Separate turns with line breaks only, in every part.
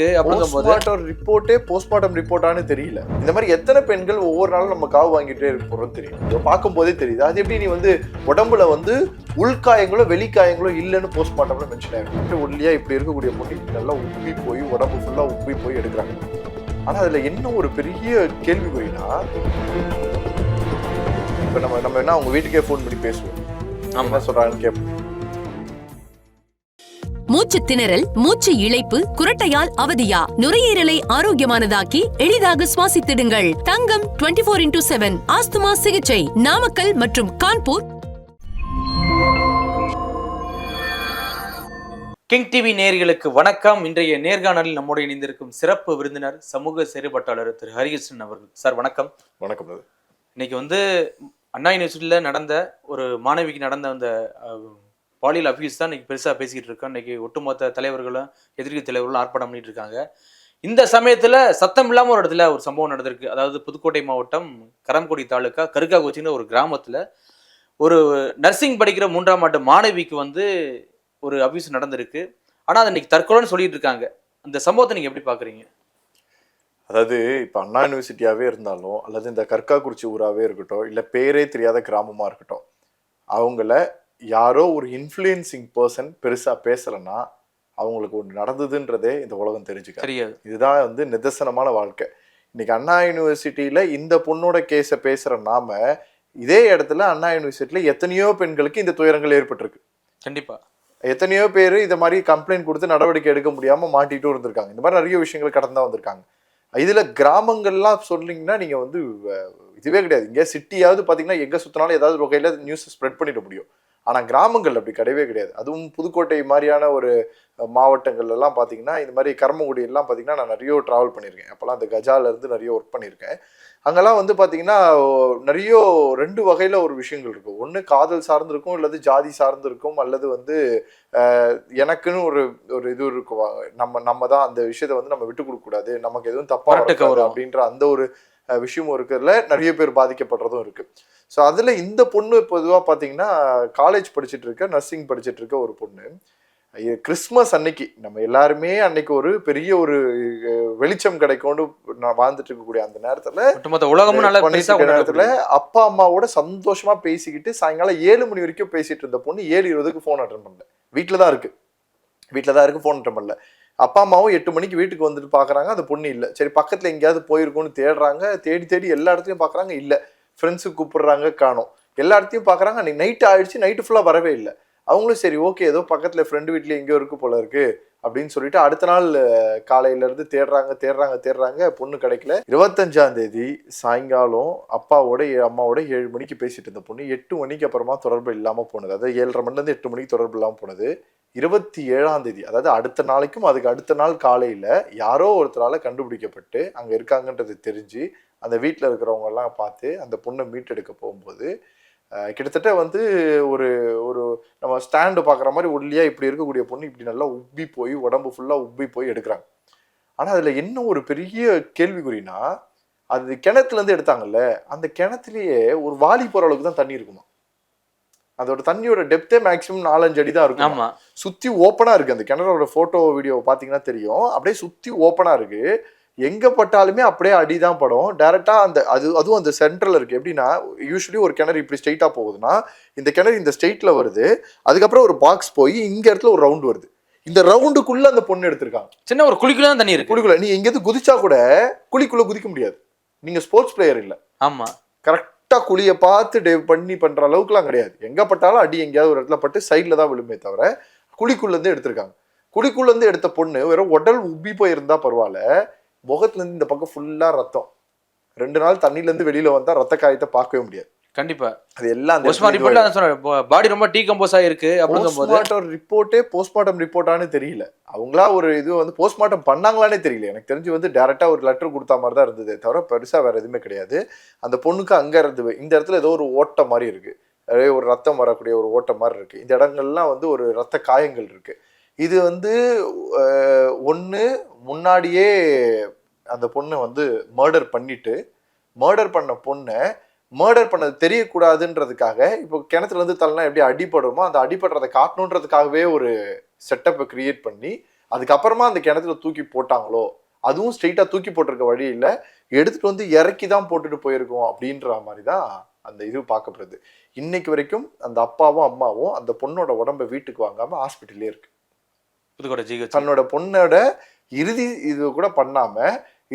Postmortem ரிப்போர்ட்டே postmortem ரிப்போர்ட்டானு தெரியல. இந்த மாதிரி எத்தனை பெண்கள் ஒவ்வொரு நாளும் நம்ம காவு வாங்கிட்டே போறோம் தெரியும். இதை பார்க்கும் போதே தெரியுது. அது எப்படி நீ உடம்புல உள்காயங்களோ வெளிக்காயங்களோ இல்லைன்னு போஸ்ட்மார்ட்டம்ல மென்ஷன் ஆயிருக்கு. ஒல்லியா இப்படி இருக்கக்கூடிய பொண்ணு நல்லா உப்பி போய் உடம்பு ஃபுல்லா உப்பி போய் எடுக்கிறாங்க. ஆனா அதுல என்ன ஒரு பெரிய கேள்விக்குறினா, இப்ப நம்ம என்ன அவங்க வீட்டுக்கே போன் பண்ணி பேசுவோம், என்ன சொல்றாங்கன்னு கேட்போம்.
மூச்சு திணறல், மூச்சு இழைப்பு, குரட்டையால் அவதியா? நுரையீரலை ஆரோக்கியமானதாக்கி எளிதாக சுவாசித்திடுங்கள். தங்கம் 24x7 ஆஸ்துமா சிகிச்சை நாமக்கல் மற்றும் கான்பூர்.
கிங் டிவி நேயர்களுக்கு வணக்கம். இன்றைய நேர்காணலில் நம்மோடு இணைந்திருக்கும் சிறப்பு விருந்தினர் சமூக செயற்பாட்டாளர் திரு ஹரிகிருஷ்ணன் அவர்கள். சார் வணக்கம்.
வணக்கம்.
இன்னைக்கு அண்ணா யூனிவர்சிட்டியில் நடந்த ஒரு மாணவிக்கு நடந்த அந்த பாலியல் அபியூஸ் தான் இன்னைக்கு பெருசாக பேசிக்கிட்டு இருக்கோம். இன்னைக்கு ஒட்டுமொத்த தலைவர்களும் எதிர்க்கட்சி தலைவர்களும் ஆர்ப்பாட்டம் பண்ணிட்டு இருக்காங்க. இந்த சமயத்தில் சத்தம் இல்லாமல் ஒரு இடத்துல ஒரு சம்பவம் நடந்திருக்கு. அதாவது புதுக்கோட்டை மாவட்டம் கரம்குடி தாலுக்கா கருக்காக்குச்சின்னு ஒரு கிராமத்தில் ஒரு நர்சிங் படிக்கிற 3ஆம் ஆண்டு மாணவிக்கு ஒரு அபியூஸ் நடந்திருக்கு. ஆனால் அது இன்னைக்கு தற்கொலைன்னு சொல்லிட்டு இருக்காங்க. அந்த சம்பவத்தை நீங்கள் எப்படி பார்க்குறீங்க?
அதாவது இப்போ அண்ணா யூனிவர்சிட்டியாகவே இருந்தாலும் அல்லது இந்த கற்காக்குறிச்சி ஊராகவே இருக்கட்டும், இல்லை பேரே தெரியாத கிராமமாக இருக்கட்டும், அவங்கள யாரோ ஒரு இன்ஃப்ளூயன்சிங் பர்சன் பெருசாக பேசலைன்னா அவங்களுக்கு ஒன்று நடந்ததுன்றதே இந்த உலகம் தெரிஞ்சுக்க. இதுதான் நிதர்சனமான வாழ்க்கை. இன்னைக்கு அண்ணா யூனிவர்சிட்டியில் இந்த பொண்ணோட கேஸை பேசுகிற நாம, இதே இடத்துல அண்ணா யூனிவர்சிட்டியில் எத்தனையோ பெண்களுக்கு இந்த துயரங்கள் ஏற்பட்டிருக்கு.
கண்டிப்பாக
எத்தனையோ பேர் இதை மாதிரி கம்ப்ளைண்ட் கொடுத்து நடவடிக்கை எடுக்க முடியாமல் மாட்டிட்டும் இருந்திருக்காங்க. இந்த மாதிரி நிறைய விஷயங்கள் கடந்து தான் வந்திருக்காங்க. இதுல கிராமங்கள்லாம் சொன்னீங்கன்னா நீங்க இதுவே கிடையாது. இங்கே சிட்டியாவது பார்த்தீங்கன்னா எங்கே சுற்றினாலும் ஏதாவது வகையில் நியூஸ் ஸ்ப்ரெட் பண்ணிட முடியும். ஆனால் கிராமங்கள் அப்படி கிடையவே கிடையாது. அதுவும் புதுக்கோட்டை மாதிரியான ஒரு மாவட்டங்கள்லாம் பார்த்தீங்கன்னா, இந்த மாதிரி கரம்பக்குடியெல்லாம் பார்த்தீங்கன்னா நான் நிறைய ட்ராவல் பண்ணியிருக்கேன். அப்போல்லாம் அந்த கஜாலேருந்து நிறைய ஒர்க் பண்ணியிருக்கேன். அங்கெல்லாம் பார்த்தீங்கன்னா நிறைய 2 வகையில் ஒரு விஷயங்கள் இருக்கும். ஒன்று காதல் சார்ந்திருக்கும், அல்லது ஜாதி சார்ந்திருக்கும், அல்லது எனக்குன்னு ஒரு இது இருக்கும். நம்ம தான் அந்த விஷயத்தை நம்ம விட்டு கொடுக்கக்கூடாது, நமக்கு எதுவும் தப்பாக இருக்காது அப்படின்ற அந்த ஒரு விஷயமும் இருக்கிறதுல நிறைய பேர் பாதிக்கப்படுறதும் இருக்கு. ஸோ அதில் இந்த பொண்ணு பொதுவாக பார்த்தீங்கன்னா காலேஜ் படிச்சுட்டு இருக்க, நர்சிங் படிச்சுட்டு இருக்க ஒரு பொண்ணு. கிறிஸ்மஸ் அன்னைக்கு நம்ம எல்லாருமே அன்னைக்கு ஒரு பெரிய ஒரு வெளிச்சம் கிடைக்கும்னு நான் வாழ்ந்துட்டு இருக்கக்கூடிய அந்த நேரத்துல அப்பா அம்மாவோட சந்தோஷமா பேசிக்கிட்டு சாயங்காலம் 7 மணி வரைக்கும் பேசிட்டு இருந்த பொண்ணு 7:20 போன் அட்டன் பண்ணல. வீட்டில் தான் இருக்கு, போன் அட்டன் பண்ணல. அப்பா அம்மாவும் 8 மணிக்கு வீட்டுக்கு வந்துட்டு பாக்குறாங்க, அந்த பொண்ணு இல்லை. சரி பக்கத்துல எங்கேயாவது போயிருக்கோன்னு தேடுறாங்க, தேடி எல்லா இடத்துலையும் பாக்குறாங்க, இல்லை. ஃப்ரெண்ட்ஸுக்கு கூப்பிடுறாங்க, காணோம். எல்லா இடத்தையும் பாக்குறாங்க. அன்னைக்கு நைட்டு ஆயிடுச்சு, நைட்டு ஃபுல்லா வரவே இல்லை. அவங்களும் சரி ஓகே, ஏதோ பக்கத்துல ஃப்ரெண்டு வீட்ல எங்கேயோ இருக்கு போல இருக்கு அப்படின்னு சொல்லிட்டு அடுத்த நாள் காலையில இருந்து தேடுறாங்க, பொண்ணு கிடைக்கல. 25ஆம் தேதி சாயங்காலம் அப்பாவோட அம்மாவோட 7 மணிக்கு பேசிட்டு இருந்த பொண்ணு 8 மணிக்கு அப்புறமா தொடர்பு இல்லாம போனது. அதாவது 7:30 மணிலேருந்து 8 மணிக்கு தொடர்பு இல்லாம போனது. 27ஆம் தேதி, அதாவது அடுத்த நாளைக்கும் அதுக்கு அடுத்த நாள் காலையில யாரோ ஒருத்தரால கண்டுபிடிக்கப்பட்டு அங்க இருக்காங்கன்றது தெரிஞ்சு அந்த வீட்டில் இருக்கிறவங்க எல்லாம் பார்த்து அந்த பொண்ணை மீட்டெடுக்க போகும்போது கிட்டத்தட்ட ஒரு ஒரு நம்ம ஸ்டாண்டு பார்க்குற மாதிரி ஒல்லியா இப்படி இருக்கக்கூடிய பொண்ணு இப்படி நல்லா உப்பி போய் உடம்பு ஃபுல்லா உப்பி போய் எடுக்கிறாங்க. ஆனா அதுல என்ன ஒரு பெரிய கேள்விக்குறினா, அது கிணத்துலேருந்து எடுத்தாங்கல்ல, அந்த கிணத்துலயே ஒரு வாலி போற அளவுக்கு தான் தண்ணி இருக்குமா. அதோட தண்ணியோட டெப்தே மேக்ஸிமம் 4-5 அடி தான் இருக்கும். சுத்தி ஓப்பனா இருக்கு. அந்த கிணறோட போட்டோ வீடியோ பாத்தீங்கன்னா தெரியும். அப்படியே சுத்தி ஓப்பனா இருக்கு. எங்க பட்டாலுமே அப்படியே அடிதான் படும். டைரக்டா அதுவும் அந்த சென்டர்ல இருக்கு. எப்படின்னா யூஸ்வலி ஒரு கிணறு இப்படி ஸ்ட்ரெயிட்டா போகுதுன்னா, இந்த கிணறு இந்த ஸ்ட்ரெயிட்ல வருது, அதுக்கப்புறம் ஒரு பாக்ஸ் போய் இங்க இடத்துல ஒரு ரவுண்ட் வருது. இந்த ரவுண்டுக்குள்ள அந்த பொண்ணு எடுத்திருக்காங்க.
சின்ன ஒரு குழிக்குள்ள தான் தண்ணி இருக்கு.
குழிக்குள்ள நீ எங்கேயாவது குதிச்சா கூட குழிக்குள்ள குதிக்க முடியாது. நீங்க ஸ்போர்ட்ஸ் பிளேயர் இல்ல.
ஆமா,
கரெக்டா குழியை பார்த்து பண்ற அளவுக்குலாம் கிடையாது. எங்க பட்டாலும் அடி எங்கேயாவது ஒரு இடத்துல பட்டு சைட்ல தான் விழுமே தவிர குழிக்குள்ள இருந்து எடுத்திருக்காங்க. குழிக்குள்ள இருந்து எடுத்த பொண்ணு வெறும் உடல் உப்பி போயிருந்தா பரவாயில்ல, முகத்துல இருந்து இந்த பக்கம் ஃபுல்லா ரத்தம். 2 நாள் தண்ணில இருந்து வெளியில வந்தா ரத்த காயத்தை பார்க்கவே முடியாது.
கண்டிப்பா
அது எல்லாம்
பாடி ரொம்ப டீகம்போஸ் ஆயிருக்கு.
போஸ்ட்மார்ட்டம் ரிப்போர்ட்டே போஸ்ட்மார்ட்டம் ரிப்போர்ட்டானு தெரியல. அவங்களா ஒரு இது போஸ்ட்மார்ட்டம் பண்ணாங்களானே தெரியல. எனக்கு தெரிஞ்சு டைரக்டா ஒரு லெட்டர் கொடுத்தா மாதிரி தான் இருந்தது தவிர பெருசா வேற எதுவுமே கிடையாது. அந்த பொண்ணுக்கு அங்க இருந்து இந்த இடத்துல ஏதோ ஒரு ஓட்ட மாதிரி இருக்கு, ஒரு ரத்தம் வரக்கூடிய ஒரு ஓட்ட மாதிரி இருக்கு. இந்த இடங்கள்லாம் ஒரு ரத்த காயங்கள் இருக்கு. இது ஒன்று முன்னாடியே அந்த பொண்ணு மர்டர் பண்ண பொண்ணை மர்டர் பண்ணது தெரியக்கூடாதுன்றதுக்காக இப்போ கிணத்துல இருந்து தள்ளனா எப்படி அடிபடுமோ அந்த அடிபடுறதை காட்டணுன்றதுக்காகவே ஒரு செட்டப்பை கிரியேட் பண்ணி அதுக்கப்புறமா அந்த கிணத்துல தூக்கி போட்டாங்களோ, அதுவும் ஸ்ட்ரெயிட்டா தூக்கி போட்டிருக்க வழி இல்ல, எடுத்துட்டு வந்து இறக்கி தான் போட்டுட்டு போயிருக்கோம் அப்படின்ற மாதிரி தான் அந்த இது பார்க்கப்படுது. இன்னைக்கு வரைக்கும் அந்த அப்பாவும் அம்மாவும் அந்த பொண்ணோட உடம்ப வீட்டுக்கு வாங்காம ஹாஸ்பிட்டல்லே இருக்கு.
புதுக்கோட்டை ஜிஹெச்
தன்னோட பொண்ணோட இறுதி இது கூட பண்ணாம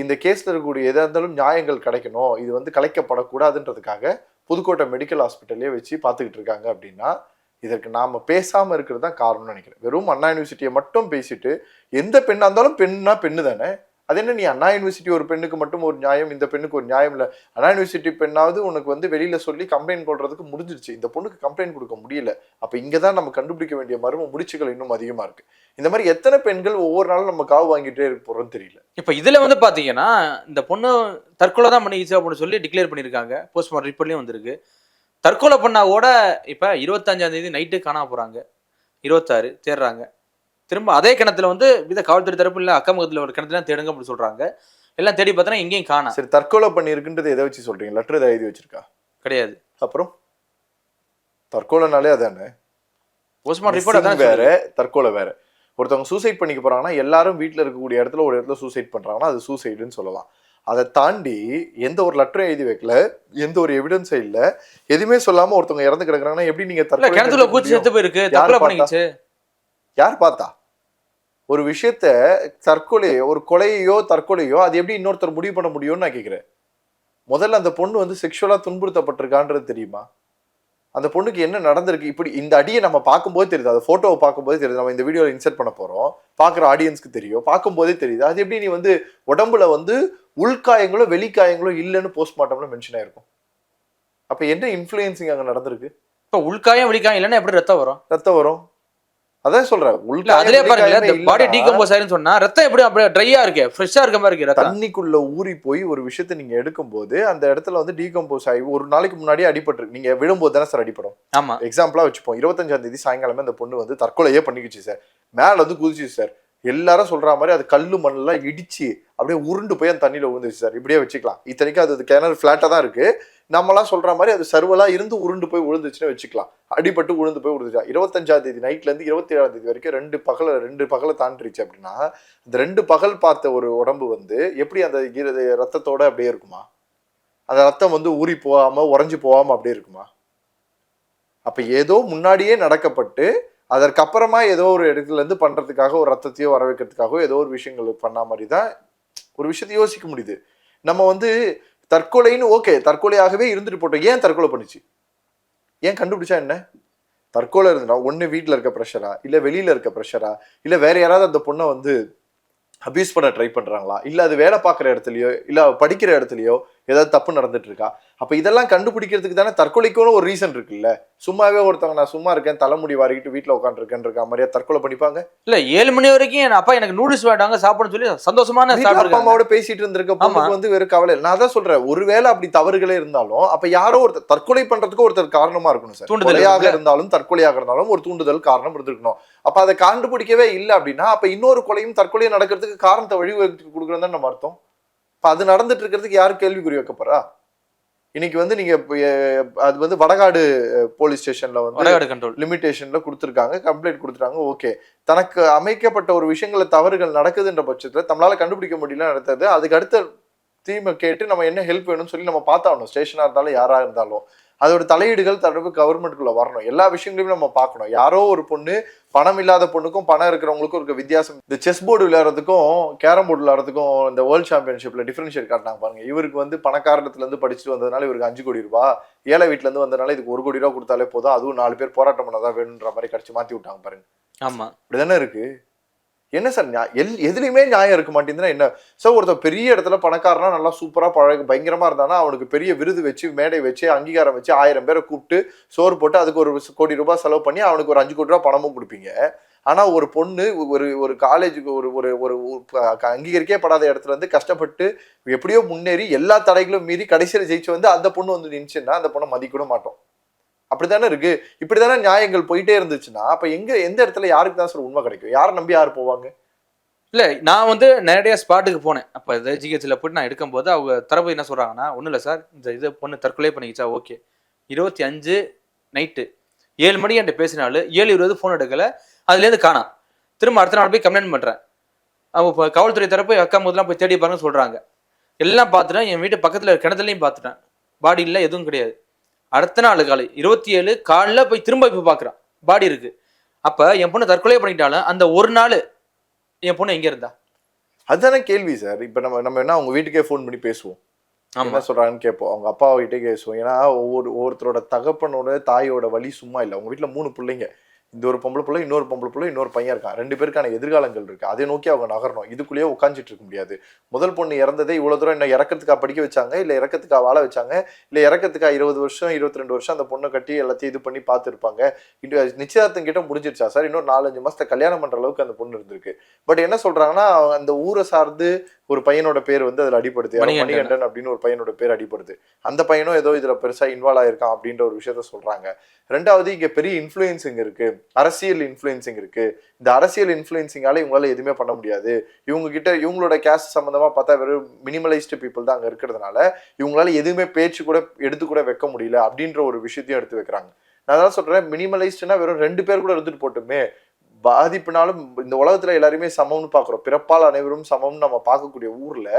இந்த கேஸ்ல இருக்கக்கூடிய எதா இருந்தாலும் நியாயங்கள் கிடைக்கணும், இது வந்து கலைக்கப்படக்கூடாதுன்றதுக்காக புதுக்கோட்டை மெடிக்கல் ஹாஸ்பிட்டல்லே வச்சு பார்த்துக்கிட்டு இருக்காங்க. அப்படின்னா இதற்கு நாம பேசாம இருக்கிறது தான் காரணம்னு நினைக்கிறேன். வெறும் அண்ணா யூனிவர்சிட்டியை மட்டும் பேசிட்டு, எந்த பெண்ணா இருந்தாலும் பெண்ணா பெண்ணு தானே, அது என்ன நீ அண்ணா யூனிவர்சிட்டி ஒரு பெண்ணுக்கு மட்டும் ஒரு நியாயம், இந்த பெண்ணுக்கு ஒரு நியாயம் இல்லை? அண்ணா யூனிவர்சிட்டி பெண்ணாவது உனக்கு வந்து வெளியில சொல்லி கம்ப்ளைண்ட் கொள்றதுக்கு முடிஞ்சிருச்சு, இந்த பொண்ணுக்கு கம்ப்ளைண்ட் கொடுக்க முடியல. அப்ப இங்கதான் நம்ம கண்டுபிடிக்க வேண்டிய மர்ம முடிச்சுகள் இன்னும் அதிகமா இருக்கு. இந்த மாதிரி எத்தனை பெண்கள் ஒவ்வொரு நாளும் நம்ம காவு வாங்கிட்டே இருக்க போறோம்னு தெரியல.
இப்ப இதுல வந்து பாத்தீங்கன்னா இந்த பொண்ணு தற்கொலை தான் பண்ணிச்சு அப்படின்னு சொல்லி டிக்ளேர் பண்ணிருக்காங்க. போஸ்ட்மார்ட்டம் ரிப்போர்ட்லயும் வந்திருக்கு. தற்கொலை பண்ணா கூட இப்ப 25ஆம் தேதி நைட்டு காணாம போறாங்க, 26 தேடுறாங்க. திரும்ப அதே கிணத்துல வந்து வித காவல்துறை தரப்பு இல்ல அக்கம் பக்கத்துல ஒரு கிணத்துல தேடுங்க அப்படின்னு சொல்றாங்க. எல்லாம் தேடி பார்த்தா எங்கேயும் காணா.
சரி, தற்கொலை பண்ணி இருக்குன்றது எதை வச்சு சொல்றீங்க? லெட்டர் எதை எழுதி வச்சிருக்கா?
கிடையாது.
அப்புறம் தற்கொலைனாலே அதானே.
போஸ்ட்மார்ட்டம் ரிப்போர்ட் அதான்
வேற, தற்கொலை வேற. ஒருத்தவங்க சூசைட் பண்ணிக்க போறாங்கன்னா எல்லாரும் வீட்டுல இருக்கக்கூடிய இடத்துல ஒரு இடத்துல சூசைட் பண்றாங்கன்னா அது சூசைடுன்னு சொல்லலாம். அதை தாண்டி எந்த ஒரு லெட்டரும் எழுதி வைக்கல, எந்த ஒரு எவிடன்ஸும் இல்ல, எதுவுமே சொல்லாம ஒருத்தவங்க இறந்து கிடக்குறாங்கன்னா எப்படி நீங்க
கிணத்துல குதிச்சு செத்து போயிருக்கு, தற்கொலை பண்ணிக்கிச்சு?
யார் பார்த்தா? ஒரு விஷயத்த தற்கொலையோ ஒரு கொலையோ தற்கொலையோ அது எப்படி இன்னொருத்தர் முடிவு பண்ண முடியும்னு நான் கேட்கிறேன். முதல்ல அந்த பொண்ணு வந்து செக்ஷுவலா துன்புறுத்தப்பட்டிருக்கான்றது தெரியுமா? அந்த பொண்ணுக்கு என்ன நடந்திருக்கு? இப்படி இந்த அடியை நம்ம பார்க்கும்போது தெரியுது, அந்த போட்டோவை பார்க்கும்போது தெரியுது. நம்ம இந்த வீடியோவில் இன்சர்ட் பண்ண போறோம், பார்க்குற ஆடியன்ஸ்க்கு தெரியும், பார்க்கும்போதே தெரியுது. அது எப்படி நீ வந்து உடம்புல வந்து உள்காயங்களோ வெளிக்காயங்களோ இல்லைன்னு போஸ்ட்மார்ட்டம்ல மென்ஷன் ஆயிருக்கும்? அப்ப என்ன இன்ஃப்ளூயன்சிங் அங்க நடந்திருக்கு?
இப்ப உள்காயம் வெளிக்காயம் இல்லைன்னா எப்படி ரத்தம் வரும்?
ரத்தம் வரும், அதான் சொல்றேன்.
அதுலயே பாருங்க, பாடி டீகம்போஸ் ஆயிருன்னு சொன்னா ரத்தம் எப்படி அப்படியே ட்ரையா இருக்கு, ஃப்ரெஷ்ஷா இருக்க மாதிரி இருக்கு.
தண்ணிக்குள்ள ஊறி போய் ஒரு விஷயத்தை நீங்க எடுக்கும் போது அந்த இடத்துல வந்து டீகம்போஸ் ஆகி ஒரு நாளைக்கு முன்னாடியே அடிபட்டு நீங்க விழும்போது தானே சார் அடிப்படும்.
ஆமா,
எக்ஸாம்பிளா வச்சுப்போம். 25ஆம் தேதி சாயங்காலமே அந்த பொண்ணு வந்து தற்கொலையே பண்ணிக்கிச்சு சார், மேல வந்து குதிச்சு சார், எல்லாரும் சொல்ற மாதிரி அது கல்லு மண்ணெல்லாம் இடிச்சு அப்படியே உருண்டு போய் அந்த தண்ணியில விழுந்துச்சு சார். இப்படியே வச்சுக்கலாம். இத்தனைக்கும் அது கிணறு ஃபிளாட்டா தான் இருக்கு, நம்மளாம் சொல்ற மாதிரி அது சர்வலா இருந்து உருண்டு போய் விழுந்துச்சுன்னு வச்சுக்கலாம். அடிபட்டு உழுந்து போய் விழுந்துச்சா? 25ஆம் தேதி நைட்ல இருந்து 27ஆம் தேதி வரைக்கும் ரெண்டு பகலை தாண்டிருச்சு. அப்படின்னா அந்த 2 பகல் பார்த்த ஒரு உடம்பு வந்து எப்படி அந்த ரத்தத்தோட அப்படியே இருக்குமா? அந்த ரத்தம் வந்து ஊறி போகாம உறைஞ்சு போகாம அப்படியே இருக்குமா? அப்ப ஏதோ முன்னாடியே நடக்கப்பட்டு அதற்கப்புறமா ஏதோ ஒரு இடத்துல இருந்து பண்றதுக்காக ஒரு ரத்தத்தையோ வர வைக்கிறதுக்காகவோ ஏதோ ஒரு விஷயங்கள் பண்ண மாதிரி தான் ஒரு விஷயத்தை யோசிக்க முடியுது. நம்ம வந்து தற்கொலைன்னு ஓகே, தற்கொலையாகவே இருந்துட்டு போட்டோம். ஏன் தற்கொலை பண்ணுச்சு? ஏன் கண்டுபிடிச்சா என்ன? தற்கொலை இருந்தா ஒண்ணு வீட்டுல இருக்க ப்ரெஷரா, இல்ல வெளியில இருக்க ப்ரெஷரா, இல்ல வேற யாராவது அந்த பொண்ணை வந்து அபியூஸ் பண்ண ட்ரை பண்றாங்களா, இல்ல அது வேலை பார்க்குற இடத்துலயோ இல்ல படிக்கிற இடத்துலயோ ஏதாவது தப்பு நடந்துட்டு இருக்கா? அப்ப இதெல்லாம் கண்டுபிடிக்கிறதுக்கு தானே தற்கொலைக்கும் ஒரு ரீசன் இருக்குல்ல. சும்மாவே ஒருத்தவங்க நான் சும்மா இருக்கேன் தலைமுடி வாரிக்கிட்டு வீட்டுல உட்காந்துருக்கேன் இருக்க மாதிரியா தற்கொலை பண்ணிப்பாங்க?
இல்ல 7 மணி வரைக்கும் என் அப்பா எனக்கு நூடுல்ஸ் வேண்டாங்க சாப்பிடணும்னு சொல்லி சந்தோஷமான
அப்பா அம்மாவோட பேசிட்டு இருந்திருக்க பொண்ணுக்கு வந்து வேற கவலை. நான் தான் சொல்றேன், ஒருவேளை அப்படி தவறுகளே இருந்தாலும் அப்ப யாரோ ஒருத்தர் தற்கொலை பண்றதுக்கு ஒருத்தர் காரணமா இருக்கணும் சார். தூண்டுதலாக இருந்தாலும் தற்கொலையாக இருந்தாலும் ஒரு தூண்டுதல் காரணம் இருந்திருக்கணும். அப்ப அதை கண்டுபிடிக்கவே இல்லை அப்படின்னா அப்ப இன்னொரு கொலையும் தற்கொலையும் நடக்கிறதுக்கு காரணத்தை வழிவகுத்து கொடுக்குறோம் தான் நம்ம அர்த்தம். இப்ப அது நடந்துட்டு இருக்கிறதுக்கு யாரும் கேள்விக்குறி வைக்கப்படுறா? இன்னைக்கு வந்து நீங்க அது வந்து வடகாடு போலீஸ் ஸ்டேஷன்ல வந்து லிமிடேஷன்ல கொடுத்துருக்காங்க, கம்ப்ளைண்ட் கொடுத்துட்டாங்க. ஓகே, தனக்கு அமைக்கப்பட்ட ஒரு விஷயங்கள தவறுகள் நடக்குதுன்ற பட்சத்துல நம்மளால கண்டுபிடிக்க முடியல நடத்தது, அதுக்கு அடுத்த தீமை கேட்டு நம்ம என்ன ஹெல்ப் வேணும்னு சொல்லி நம்ம பார்த்தாகணும். ஸ்டேஷனா இருந்தாலும் யாரா இருந்தாலும் அதோட தலையீடுகள் தரப்பு கவர்மெண்ட்டுக்குள்ள வரணும். எல்லா விஷயங்களையும் நம்ம பார்க்கணும். யாரோ ஒரு பொண்ணு, பணம் இல்லாத பொண்ணுக்கும் பணம் இருக்கிறவங்களுக்கும் இருக்க வித்தியாசம். இந்த செஸ் போர்டு விளையாடுறதுக்கும் கேரம் போர்டு விளையாடுறதுக்கும் இந்த வேர்ல்டு சாம்பியன்ஷிப்ல டிஃபரன்ஷியேட் காட்டினாங்க பாருங்க. இவருக்கு வந்து பணக்காரத்துல இருந்து படிச்சுட்டு வந்ததுனால இவருக்கு 5 கோடி ரூபாய், ஏழை வீட்டுல இருந்து வந்ததுனால இதுக்கு 1 கோடி ரூபாய் கொடுத்தாலே போதும், அதுவும் 4 பேர் போராட்டம் பண்ணதான் வேணுன்ற மாதிரி கடிச்சு மாத்தி விட்டாங்க பாருங்க.
ஆமா,
இப்படிதானே இருக்கு. என்ன சார் எதுலையுமே நியாயம் இருக்க மாட்டேங்குதுன்னா என்ன சார்? ஒருத்தர் பெரிய இடத்துல பணக்காரனா நல்லா சூப்பரா பயங்கரமா இருந்தானா அவனுக்கு பெரிய விருது வச்சு மேடை வச்சு அங்கீகாரம் வச்சு 1000 பேரை கூப்பிட்டு சோறு போட்டு அதுக்கு 1 கோடி ரூபாய் செலவு பண்ணி அவனுக்கு ஒரு 5 கோடி ரூபாய் பணமும் கொடுப்பீங்க. ஆனா ஒரு பொண்ணு ஒரு காலேஜுக்கு ஒரு அங்கீகரிக்கப்படாத இடத்துல இருந்து கஷ்டப்பட்டு எப்படியோ முன்னேறி எல்லா தடைகளும் மீறி கடைசியில் ஜெயிச்சு வந்து அந்த பொண்ணு வந்து நின்றுச்சுன்னா அந்த பொண்ணை மதிக்கூட மாட்டோம். அப்படித்தானே இருக்கு. இப்படித்தானே நியாயங்கள் போயிட்டே இருந்துச்சுன்னா அப்ப எந்த இடத்துல யாருக்கு தான் சார் உண்மை கிடைக்கும்? யாரை நம்பி யாரு போவாங்க?
இல்ல, நான் வந்து நேரடியா ஸ்பாட்டுக்கு போனேன். அப்ப ஜிஹெச்ல போயிட்டு நான் எடுக்கும்போது அவங்க தரப்பு என்ன சொல்றாங்கன்னா, ஒன்றும் இல்லை சார், இந்த இது பொண்ணு தற்கொலை பண்ணிக்கிச்சா, ஓகே, 25 நைட்டு 7 மணி என்கிட்ட பேசினாலும் 7:20 ஃபோன் எடுக்கல, அதுலேருந்து காணாம். திரும்ப அடுத்த நாள் போய் கம்ப்ளைண்ட் பண்றேன். அவங்க இப்போ காவல்துறை தரப்பு அக்கா முதலாம் போய் தேடி பாருங்க சொல்றாங்க. எல்லாம் பார்த்துட்டேன், என் வீட்டு பக்கத்துல கிணத்துலையும் பார்த்துட்டேன், பாடி இல்லை, எதுவும் கிடையாது. அடுத்த நாள் காலை 27 காலைல போய் திரும்ப இப்போ பார்க்குறான், பாடி இருக்கு. அப்ப என் பொண்ணு தற்கொலை பண்ணிட்டாலும் அந்த ஒரு நாள் என் பொண்ணு எங்க இருந்தா?
அதுதானே கேள்வி சார். இப்ப நம்ம என்ன அவங்க வீட்டுக்கே ஃபோன் பண்ணி பேசுவோம், என்ன சொல்றாங்கன்னு கேட்போம், அவங்க அப்பாவை கிட்டே பேசுவோம். ஏன்னா ஒவ்வொருத்தரோட தகப்பனோட தாயோட வலி சும்மா இல்லை. அவங்க வீட்டுல 3 பிள்ளைங்க, இந்த ஒரு பொம்பளை பிள்ளை, இன்னொரு பொம்பளை பிள்ளை, இன்னொரு பையன் இருக்கான். 2 பேருக்கான எதிர்காலங்கள் இருக்கு. அதை நோக்கி அவங்க நகரணும். இதுக்குள்ளேயே உட்காந்துட்டு இருக்க முடியாது. முதல் பொண்ணு இறந்ததே இவ்வளவு தூரம் என்ன இறக்கத்துக்கா படிக்க வச்சாங்க, இல்ல இறக்கத்துக்கா வாழ வச்சாங்க, இல்ல இறக்கத்துக்கா 20 வருஷம் 22 வருஷம் அந்த பொண்ணை கட்டி எல்லாத்தையும் இது பண்ணி பார்த்துருப்பாங்க. நிச்சயதார்த்தம் கிட்ட முடிஞ்சிருச்சா சார்? இன்னொரு 4-5 மாசத்தை கல்யாணம் பண்ற அளவுக்கு அந்த பொண்ணு இருந்திருக்கு. பட் என்ன சொல்றாங்கன்னா, அந்த ஊரை சார்ந்து ஒரு பையனோட பேர் வந்து அதுல அடிப்படுது, மணிகண்டன் அப்படின்னு ஒரு பையனோட பேர் அடிப்படுது. அந்த பையனும் ஏதோ இதுல பெருசா இன்வால்வ் ஆயிருக்கான் அப்படின்ற ஒரு விஷயத்த சொல்றாங்க. ரெண்டாவது, இங்க பெரிய இன்ஃபுளுன்சிங் இருக்கு, அரசியல் இன்ஃபுளுன்சிங் இருக்கு. இந்த அரசியல் இன்ஃபுளுன்சிங்கால இவங்களால எதுவுமே பண்ண முடியாது. இவங்க கிட்ட இவங்களோட கேஸ்ட் சம்பந்தமா பார்த்தா வெறும் மினிமலைஸ்டு பீப்புள் தான் அங்க இருக்கிறதுனால இவங்களால எதுவுமே பேச்சு கூட எடுத்து கூட வைக்க முடியல அப்படின்ற ஒரு விஷயத்தையும் எடுத்து வைக்கிறாங்க. நான் தான் சொல்றேன், மினிமலைஸ்ட்னா வெறும் 2 பேர் கூட இருந்துட்டு போட்டுமே, பாதிப்புனாலும் இந்த உலகத்துல எல்லாருமே சமம்னு பாக்குறோம். பிறப்பால் அனைவரும் சமம்னு நம்ம பார்க்கக்கூடிய ஊர்ல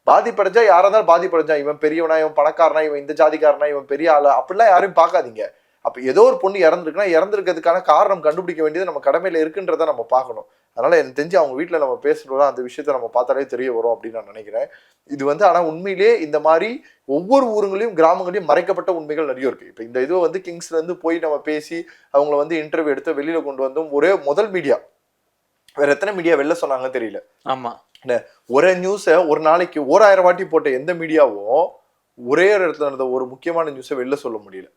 பாதிப்படைஞ்சா யாரா இருந்தாலும் பாதிப்படைஞ்சா, இவன் பெரியவனா, இவன் பணக்காரனா, இவன் இந்த ஜாதிக்காரனா, இவன் பெரிய ஆளா, அப்படிலாம் யாரையும் பார்க்காதீங்க. அப்ப ஏதோ ஒரு பொண்ணு இறந்துருக்குன்னா இறந்துருக்கிறதுக்கான காரணம் கண்டுபிடிக்க வேண்டியது நம்ம கடமையில இருக்குன்றத நம்ம பார்க்கணும். அதனால எனக்கு தெரிஞ்சு அவங்க வீட்டுல நம்ம பேசுறதா அந்த விஷயத்த நம்ம பார்த்தாலே தெரிய வரும் அப்படின்னு நான் நினைக்கிறேன். இது வந்து ஆனா உண்மையிலேயே இந்த மாதிரி ஒவ்வொரு ஊருங்களையும் கிராமங்களையும் மறைக்கப்பட்ட உண்மைகள் நிறைய இருக்கு. இப்ப இந்த இது வந்து கிங்ஸ்ல இருந்து போய் நம்ம பேசி அவங்கள வந்து இன்டர்வியூ எடுத்து வெளியில கொண்டு வந்தோம். ஒரே முதல் மீடியா, வேற எத்தனை மீடியா வெளில சொன்னாங்கன்னு தெரியல.
ஆமா,
ஒரே நியூஸை ஒரு நாளைக்கு 1000 வாட்டி போட்ட எந்த மீடியாவும் ஒரே இடத்துல நடந்த ஒரு முக்கியமான நியூஸை வெளில சொல்ல முடியல.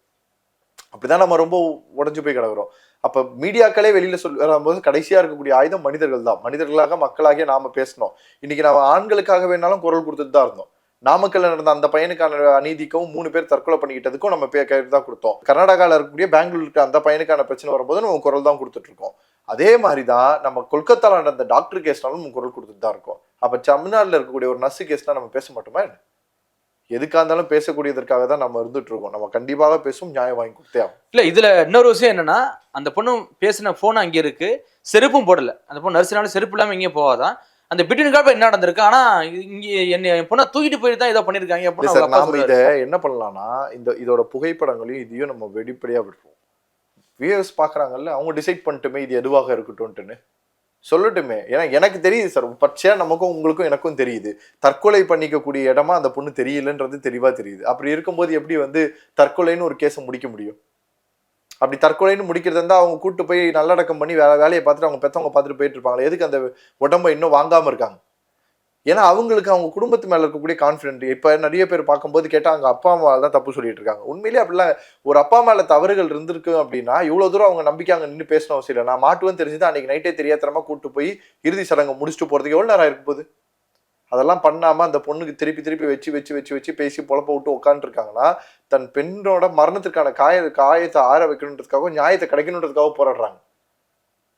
அப்படிதான் நம்ம ரொம்ப உடஞ்சு போய் கிடக்குறோம். அப்ப மீடியாக்களே வெளியில வரும்போது கடைசியா இருக்கக்கூடிய ஆயுதம் மனிதர்கள் தான். மனிதர்களாக மக்களாகிய நாம பேசணும். இன்னைக்கு நம்ம ஆண்களுக்காக வேணாலும் குரல் கொடுத்துட்டு தான் இருந்தோம். நாமக்கல்ல நடந்த அந்த பையனுக்கான அநீதிக்கும் 3 பேர் தற்கொலை பண்ணிக்கிட்டதுக்கும் நம்ம கைது தான் கொடுத்தோம். கர்நாடகாவில் இருக்கக்கூடிய பெங்களூர் இருக்க அந்த பையனுக்கான பிரச்சனை வரும்போது நம்ம குரல் தான் கொடுத்துட்டு இருக்கோம். அதே மாதிரிதான் நம்ம கொல்கத்தால நடந்த டாக்டர் கேஸ்னாலும் நம்ம குரல் கொடுத்துட்டு தான் இருக்கோம். அப்ப தமிழ்நாட்டில் இருக்கக்கூடிய ஒரு நர்ஸு கேஸ்னா நம்ம பேச மாட்டோமா என்ன? எதுக்கா இருந்தாலும் பேசக்கூடியதற்காக தான் நம்ம இருந்துட்டு இருக்கோம். நம்ம கண்டிப்பாக பேசும், நியாயம் வாங்கி கொடுத்தே ஆகும்.
இல்ல இதுல இன்னொரு விஷயம் என்னன்னா, அந்த பொண்ணு பேசின போன் அங்க இருக்கு, செருப்பும் போடல. அந்த பொண்ணு நர்ஸ்னால செருப்பு இல்லாம இங்கே போவாதான். அந்த பிட்வீனுக்காக என்ன நடந்திருக்கு, ஆனா இங்க என் பொண்ணை தூக்கிட்டு போயிட்டு தான் ஏதோ பண்ணிருக்காங்க.
நாம இதை என்ன பண்ணலாம்னா, இதோட புகைப்படங்களையும் இதையும் நம்ம வெளிப்படையா விட்டுருவோம். வியூவர்ஸ் பாக்குறாங்கல்ல, அவங்க டிசைட் பண்ணிட்டுமே இது எதுவாக இருக்கட்டும்ட்டுன்னு சொல்லட்டுமே. ஏன்னா எனக்கு தெரியுது சார், பச்சையா நமக்கும் உங்களுக்கும் எனக்கும் தெரியுது, தற்கொலை பண்ணிக்கக்கூடிய இடமா அந்த பொண்ணு தெரியலன்றது தெளிவா தெரியுது. அப்படி இருக்கும்போது எப்படி வந்து தற்கொலைன்னு ஒரு கேஸை முடிக்க முடியும்? அப்படி தற்கொலைன்னு முடிக்கிறது இருந்தா அவங்க கூட்டு போய் நல்லடக்கம் பண்ணி வேலையை பார்த்துட்டு அவங்க பெற்றவங்க பார்த்துட்டு போயிட்டு இருப்பாங்களே, எதுக்கு அந்த உடம்பை இன்னும் வாங்காம இருக்காங்க? ஏன்னா அவங்களுக்கு அவங்க குடும்பத்து மேல இருக்கக்கூடிய கான்ஃபிடென்ட். இப்ப நிறைய பேர் பார்க்கும்போது கேட்டா அவங்க அப்பா அம்மா தான் தப்பு சொல்லிட்டு இருக்காங்க. உண்மையிலேயே அப்படிலாம் ஒரு அப்பா மேல தவறுகள் இருந்திருக்கு அப்படின்னா இவ்வளவு தூரம் அவங்க நம்பிக்கையாங்க நின்று பேசணும் அவசியம் இல்லை. நான் மாட்டுவேன்னு தெரிஞ்சுதான் அன்னைக்கு நைட்டே தெரியாதரமா கூட்டு போய் இறுதி சடங்கு முடிச்சுட்டு போறதுக்கு எவ்வளவு நேரம் இருக்கும் போது? அதெல்லாம் பண்ணாம அந்த பொண்ணுக்கு திருப்பி வச்சு பேசி பொழப்ப விட்டு உட்காந்துருக்காங்கன்னா தன் பெண்ணோட மரணத்திற்கான காயத்தை ஆற வைக்கணுன்றதுக்காக, நியாயத்தை கிடைக்கணுன்றதுக்காக போராடுறாங்க.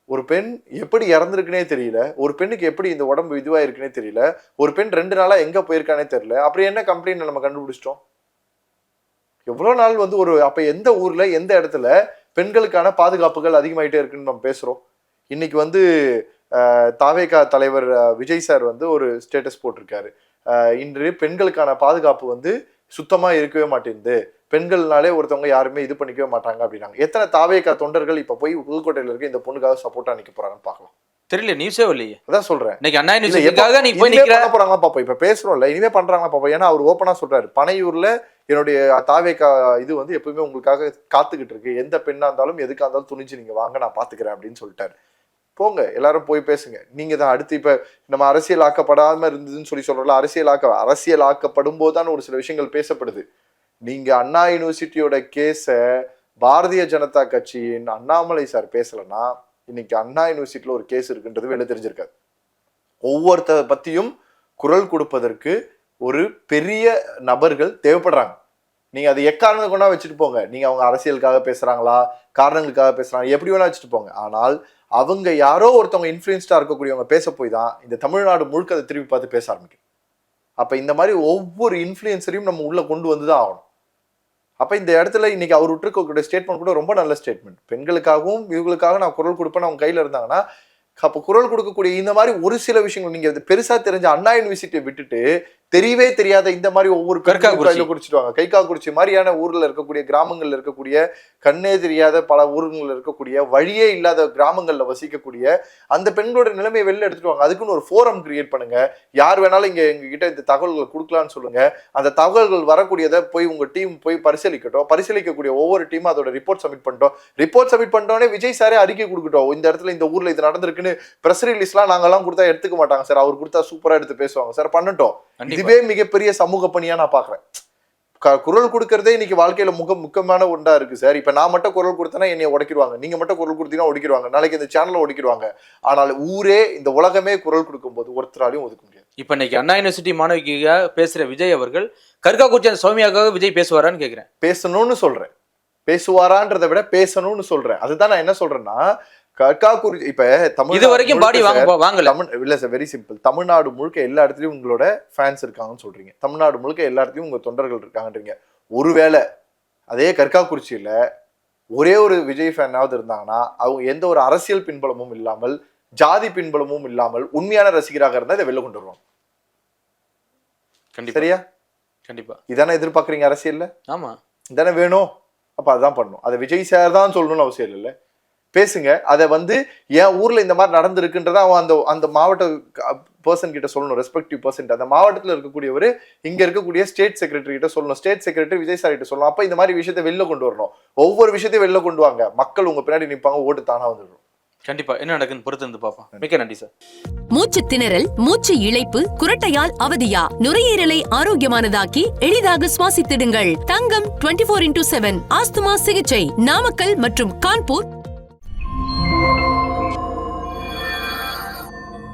ஒரு பெண் எப்படி இறந்துருக்குனே தெரியல, ஒரு பெண்ணுக்கு எப்படி இந்த உடம்பு இதுவா இருக்குன்னே தெரியல, ஒரு பெண் 2 நாளா எங்க போயிருக்கானே தெரியல. அப்படி என்ன கம்ப்ளைண்ட் நம்ம கண்டுபிடிச்சிட்டோம்? எவ்வளவு நாள் வந்து அப்ப எந்த ஊர்ல எந்த இடத்துல பெண்களுக்கான பாதுகாப்புகள் அதிகமாயிட்டே இருக்குன்னு நம்ம பேசுறோம். இன்னைக்கு வந்து தாவேகா தலைவர் விஜய் சார் வந்து ஒரு ஸ்டேட்டஸ் போட்டிருக்காரு, இன்று பெண்களுக்கான பாதுகாப்பு வந்து சுத்தமா இருக்கவே மாட்டேங்குது, பெண்கள்னாலே ஒருத்தவங்க யாருமே இது பண்ணிக்கவே மாட்டாங்க அப்படின்னாங்க. எத்தனை தாவேகா தொண்டர்கள் இப்ப போய் புதுக்கோட்டையில இருக்க இந்த பொண்ணுக்காக சப்போர்ட்டா நிக்க போறாங்கன்னு பாக்கலாம்.
தெரியல, நியூஸே இல்லையே.
அதான் சொல்றேன்,
போறாங்களா
பாப்போம். இப்ப பேசுறோம்ல, இனிமே பண்றாங்களா பாப்போம். ஏன்னா அவர் ஓப்பனா சொல்றாரு, பனையூர்ல என்னுடைய தாவேகா இது வந்து எப்பவுமே உங்களுக்காக காத்துக்கிட்டு இருக்கு, எந்த பெண்ணா இருந்தாலும் எதுக்கா இருந்தாலும் துணிஞ்சு நீங்க வாங்க, நான் பாத்துக்கிறேன் அப்படின்னு சொல்லிட்டாரு. போங்க, எல்லாரும் போய் பேசுங்க. நீங்க தான் அடுத்து இப்ப நம்ம அரசியல் ஆக்கப்படாம இருந்ததுன்னு சொல்றோம்ல, அரசியல் ஆக்கப்படும் போதுதான் ஒரு சில விஷயங்கள் பேசப்படுது. நீங்க அண்ணா யூனிவர்சிட்டியோட கேஸ பாரதிய ஜனதா கட்சியின் அண்ணாமலை சார் பேசலன்னா இன்னைக்கு அண்ணா யூனிவர்சிட்டியில ஒரு கேஸ் இருக்குன்றது வெளில தெரிஞ்சிருக்காது. ஒவ்வொருத்தரை பத்தியும் குரல் கொடுப்பதற்கு ஒரு பெரிய நபர்கள் தேவைப்படுறாங்க. நீங்க அதை எக்காரணம் கொண்டா வச்சுட்டு போங்க. நீங்க அவங்க அரசியலுக்காக பேசுறாங்களா, காரணங்களுக்காக பேசுறாங்க, எப்படி வேணா வச்சுட்டு போங்க. ஆனால் அவங்க யாரோ ஒருத்தவங்க இன்ஃபுளுன்ஸ்டா இருக்கக்கூடியவங்க பேச போய் தான் இந்த தமிழ்நாடு முழுக்க அதை திருப்பி பார்த்து பேச ஆரம்பிக்கும். அப்ப இந்த மாதிரி ஒவ்வொரு இன்ஃபுளுன்சரையும் நம்ம உள்ள கொண்டு வந்துதான் ஆகணும். அப்ப இந்த இடத்துல இன்னைக்கு அவர் விட்டுருக்கக்கூடிய ஸ்டேட்மெண்ட் கூட ரொம்ப நல்ல ஸ்டேட்மெண்ட். பெண்களுக்காகவும் இவங்களுக்காக நான் குரல் கொடுப்பேன்னு அவங்க கையில இருந்தாங்கன்னா அப்போ குரல் கொடுக்கக்கூடிய இந்த மாதிரி ஒரு சில விஷயங்கள் நீங்க பெருசா தெரிஞ்ச அண்ணா யூனிவர்சிட்டியை விட்டுட்டு தெரியவே தெரியாத இந்த மாதிரி ஒவ்வொரு கையில குடிச்சிடுவாங்க. கைக்காக்குறிச்சி மாதிரியான ஊர்ல இருக்கக்கூடிய கிராமங்கள்ல இருக்கக்கூடிய கண்ணே தெரியாத பல ஊர்கள்ல இருக்கக்கூடிய வழியே இல்லாத கிராமங்கள்ல வசிக்கக்கூடிய அந்த பெண்களோட நிலைமையை வெளில எடுத்துட்டு அதுக்குன்னு ஒரு ஃபோரம் கிரியேட் பண்ணுங்க. யார் வேணாலும் இங்க எங்க கிட்ட இந்த தகவல்கள் கொடுக்கலான்னு சொல்லுங்க. அந்த தகவல்கள் வரக்கூடியதை போய் உங்க டீம் போய் பரிசீலிக்கட்டும். பரிசீலிக்கக்கூடிய ஒவ்வொரு டீமும் அதோட ரிப்போர்ட் சப்மிட் பண்ணிட்டோன்னே விஜய் சாரே அறிக்கை கொடுக்கட்டும். இந்த இடத்துல இந்த ஊர்ல இது நடந்திருக்குன்னு பிரஸ் ரிலீஸ்லாம் நாங்கெல்லாம் கொடுத்தா எடுத்துக்க மாட்டாங்க சார். அவர் கொடுத்தா சூப்பரா எடுத்து பேசுவாங்க சார். பண்ணட்டும். இதுவே மிகப்பெரிய சமூக பணியா நான் பாக்குறேன். குரல் கொடுக்கறதே இன்னைக்கு வாழ்க்கையில முக்கியமான ஒன்றா இருக்கு சார். இப்ப நான் மட்டும் குரல் கொடுத்தேன்னா என்னைய உடைக்கிடுவாங்க, நீங்க மட்டும் குரல் கொடுத்தீங்கன்னா ஒடிக்கிடுவாங்க, நாளைக்கு இந்த சேனலை ஒடிக்கிடுவாங்க. ஆனால் ஊரே இந்த உலகமே குரல் கொடுக்கும் போது ஒருத்தராலையும் ஒதுக்க முடியாது.
இப்ப இன்னைக்கு அண்ணா யூனிவர்சிட்டி மாணவிக்காக பேசுற விஜய் அவர்கள் கற்காக்குறிச்சி சௌமியாக்காக விஜய் பேசுவாரான்னு கேக்குறேன்.
பேசணும்னு சொல்றேன். பேசுவாரான்றதை விட பேசணும்னு சொல்றேன். அதுதான் நான் என்ன சொல்றேன்னா, கற்காக்குறிச்சி இப்ப தமிழ்
இது வரைக்கும் பாடி வாங்கல
இல்ல சார். Very simple. தமிழ்நாடு முழுக்க எல்லா இடத்துலயும் உங்களோட ஃபேன்ஸ் இருக்காங்கன்னு சொல்றீங்க. தமிழ்நாடு முழுக்க எல்லா இடத்துலயும் உங்க தொண்டர்கள் இருக்காங்கன்றீங்க. ஒருவேளை அதே கற்காக்குறிச்சியில ஒரே ஒரு விஜய் ஃபேனாவது இருந்தாங்கன்னா அவங்க எந்த ஒரு அரசியல் பின்பலமும் இல்லாமல் ஜாதி பின்பலமும் இல்லாமல் உண்மையான ரசிகராக இருந்தா இதை வெளில கொண்டு வருவாங்க. சரியா?
கண்டிப்பா.
இதானே எதிர்பார்க்குறீங்க அரசியல்ல?
ஆமா,
இதானே வேணும். அப்ப அதான் பண்ணணும். அதை விஜய் சார் தான் சொல்லணும்னு அவசியம் இல்லை. பேசுங்க. அதை என் ஊர்ல இந்த மாதிரி நடந்திருக்குன்றத அவன் அந்த மாவட்ட பர்சன் கிட்ட சொல்லணும். ரெஸ்பெக்டிவ் பர்சன் அந்த மாவட்டத்தில் இருக்கக்கூடியவர் இங்க இருக்கக்கூடிய ஸ்டேட் செக்ரட்டரி கிட்ட சொல்லணும். ஸ்டேட் செக்ரட்டரி விஜய் சார் கிட்ட சொல்லணும். அப்ப இந்த மாதிரி விஷயத்தை வெளில கொண்டு வரணும். ஒவ்வொரு விஷயத்தையும் வெளில கொண்டு வாங்க. மக்கள் உங்க பின்னாடி நிற்பாங்க, ஓட்டு தானா வந்துடும்.
கண்டிப்பா. என்ன நடக்குன்னு பொறுத்து இருந்து பார்ப்போம். மிக்க நன்றி சார்.
மூச்சு திணறல், மூச்சு இழைப்பு, குரட்டையால் அவதியா, நுரையீரலை ஆரோக்கியமானதாக்கி எளிதாக சுவாசித்திடுங்கள். தங்கம் 24/7 ஆஸ்துமா சிகிச்சை நாமக்கல் மற்றும் கான்பூர்.